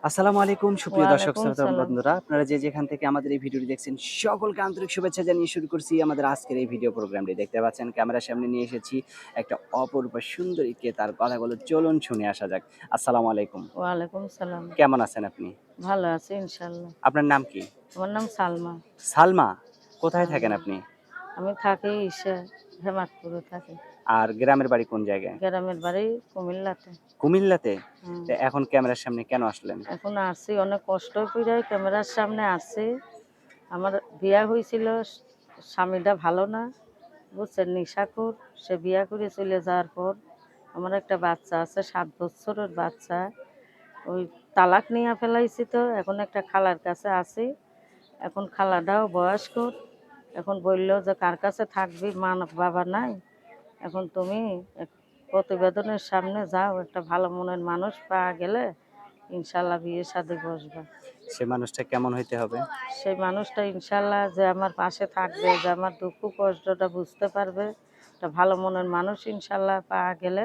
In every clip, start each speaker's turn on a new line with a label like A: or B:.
A: আসসালামু আলাইকুম সুপ্রিয় দর্শক
B: ওয়ালাইকুম
A: শ্রোতা
B: সালাম।
A: বন্ধুরা, আপনারা যে যেখান থেকে আমাদের এই ভিডিওটি দেখছেন সকলকে আন্তরিক শুভেচ্ছা জানিয়ে শুরু করছি আমাদের আজকের এই ভিডিও প্রোগ্রামটি। দেখতে পাচ্ছেন ক্যামেরার সামনে নিয়ে এসেছি একটা অপূর্ব সুন্দরীকে, তার কথাগুলো চলুন শুনে আসা যাক। আসসালামু আলাইকুম।
B: ওয়ালাইকুম সালাম।
A: কেমন আছেন আপনি?
B: ভালো আছি ইনশাআল্লাহ।
A: আপনার নাম কি?
B: আমার নাম সালমা।
A: সালমা। কোথায় থাকেন
B: সালমা।
A: আপনি?
B: আমি থাকি হেমাদপুরে থাকি।
A: আর গ্রামের বাড়ি কোন জায়গায়?
B: গ্রামের বাড়ি কুমিল্লাতে।
A: কুমিল্লাতে?
B: হুম।
A: তো এখন ক্যামেরার সামনে কেন আসলেন?
B: এখন আসছি অনেক কষ্ট কইরা ক্যামেরার সামনে আসছি। আমার বিয়া হইছিল, স্বামীটা ভালো না, বুঝছেন, নেশাখোর। সে বিয়া করে চলে যাওয়ার পর আমার একটা বাচ্চা আছে, ৭ বছরের বাচ্চা। ওই তালাক নিয়া ফেলাইছি, তো এখন একটা খালার কাছে আছি। এখন খালাটাও বয়স্ক। এখন বলল যে কার কাছে থাকবি, মা বাবা নাই। এখন তুমি প্রতিবেদনের সামনে যাও, একটা ভালো মনের মানুষ পাওয়া গেলে ইনশাল্লাহ বিয়ে শাদী বসবা।
A: সে মানুষটা কেমন হইতে হবে?
B: সেই মানুষটা ইনশাল্লাহ যে আমার পাশে থাকবে, যে আমার দুঃখ কষ্টটা বুঝতে পারবে, একটা ভালো মনের মানুষ ইনশাল্লাহ পাওয়া গেলে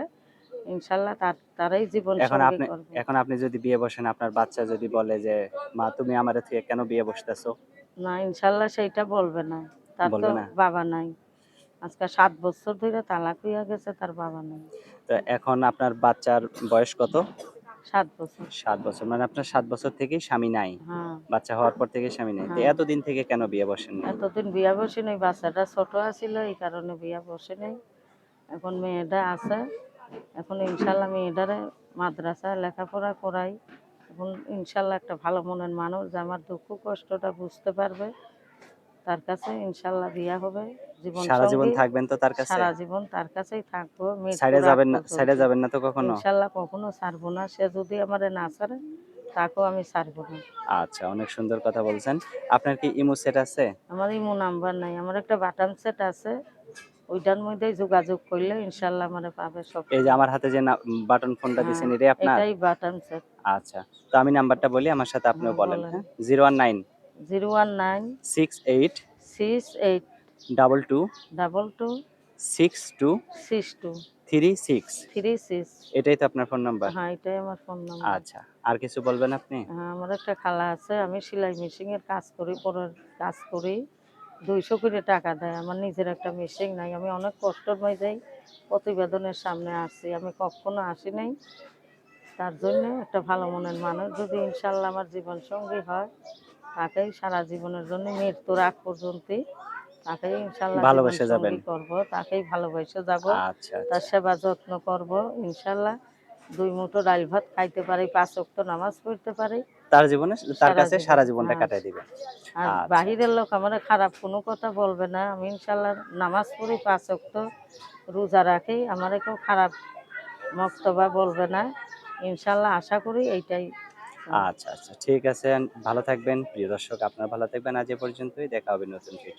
B: ইনশাল্লাহ তারাই জীবন
A: এখন
B: সঙ্গী
A: আপনি
B: করবে।
A: এখন আপনি যদি বিয়ে বসেন, আপনার বাচ্চা যদি বলে যে, "মা তুমি আমারে থেকে কেন বিয়ে বসতেছো?"
B: না, ইনশাল্লাহ সেইটা বলবে না। তার তো
A: বলবে না?
B: বাবা নাই। আজকে ৭ বছর ধরে তালাক হইয়া গেছে, তার বাবা নাই।
A: তো এখন আপনার বাচ্চার বয়স কত?
B: ৭ বছর।
A: ৭ বছর। মানে আপনার ৭ বছর থেকেই স্বামী নাই।
B: হ্যাঁ,
A: বাচ্চা হওয়ার পর থেকেই স্বামী নাই। তো
B: হ্যাঁ।
A: এতদিন থেকে কেন বিয়ে বসেননি?
B: এতদিন বিয়া বসে নাই, বাচ্চাটা ছোট আছিল, এই কারণে বিয়া বসে নাই। এখন মেয়েটা আছে। এখন ইনশাল্লাহ মেয়েটারে মাদ্রাসায় লেখাপড়া করাই। এখন ইনশাল্লাহ একটা ভালো মনের মানুষ যে আমার দুঃখ কষ্টটা বুঝতে পারবে, তার কাছে ইনশাল্লাহ বিয়া হবে। জীবন
A: সারা জীবন
B: সঙ্গী।
A: থাকবেন তো তার কাছে?
B: সারা জীবন তার কাছেই থাকবো,
A: সাইডে
B: মৃত্যুর আগ
A: যাবেন না,
B: পর্যন্ত।
A: সাইডে যাবেন না তো কখনো?
B: ইনশাল্লাহ কখনো ছাড়বো না। সে যদি আমারে না ছাড়ে, তাকেও আমি ছাড়বো না।
A: আচ্ছা, অনেক সুন্দর কথা বলছেন। আপনার কি ইমো সেট আছে?
B: আমার ইমো নাম্বার নাই, আমার একটা বাটাম সেট আছে। ওইটার মধ্যেই যোগাযোগ করলে ইনশাল্লাহ আমারে পাবে
A: এই যে
B: সবসময়।
A: আমার হাতে যে বাটন ফোনটা
B: হ্যাঁ,
A: দিছেন, এটাই আপনার?
B: এটাই বাটাম সেট।
A: আচ্ছা। তো আমি নাম্বারটা বলি, আমার সাথে আপনিও
B: হ্যাঁ,
A: বলেন,
B: বলেন।
A: হ্যাঁ? 019
B: 019
A: 68
B: 68
A: 22
B: 22
A: 62
B: 62
A: 36।
B: 36।
A: এটাই তো আপনার ফোন নাম্বার?
B: হ্যাঁ, এটাই আমার ফোন নাম্বার।
A: আচ্ছা। আর কিছু বলবেন আপনি?
B: হ্যাঁ, আমার একটা খালা আছে, আমি সেলাই মেশিনের কাজ করি, পরের কাজ করি। 200 করে টাকা দেয়। আমার নিজের একটা মেশিন নাই। আমি অনেক কষ্টের মধ্যেই প্রতিবেদনের সামনে আসছি। আমি কখনো আসি নাই। তার জন্য একটা ভালো মনের মানুষ যদি ইনশাল্লাহ আমার জীবন সঙ্গী হয়, তাকেই সারা জীবনের জন্য মৃত্যুর আগ পর্যন্তই তাকেই ইনশাল্লাহ জীবন
A: ভালোবেসে যাবেন।
B: সঙ্গী করব, তাকেই ভালোবেসে যাব।
A: আচ্ছা,
B: তার
A: আচ্ছা।
B: সেবা যত্ন করব ইনশাল্লাহ। ২ মুঠো ডাল ভাত খাইতে পারি, 5 ওয়াক্ত নামাজ পড়তে পারি
A: তার
B: সারা
A: কাছে
B: জীবন।
A: সারা জীবনটা
B: হ্যাঁ,
A: কাটায় দিবেন।
B: আর
A: আচ্ছা,
B: বাহিরের
A: আচ্ছা।
B: লোক আমার খারাপ কোনো কথা বলবে না। আমি ইনশাল্লাহ নামাজ পড়ি, 5 ওয়াক্ত রোজা রাখি। আমারে কেউ খারাপ মর্তবা বলবে না। ইনশাল্লাহ আশা করি এইটাই।
A: আচ্ছা, আচ্ছা। ঠিক আছে। ভালো থাকবেন। প্রিয় দর্শক, আপনারা ভালো থাকবেন। আজ এ পর্যন্তই। দেখা হবে নতুন ভিডিও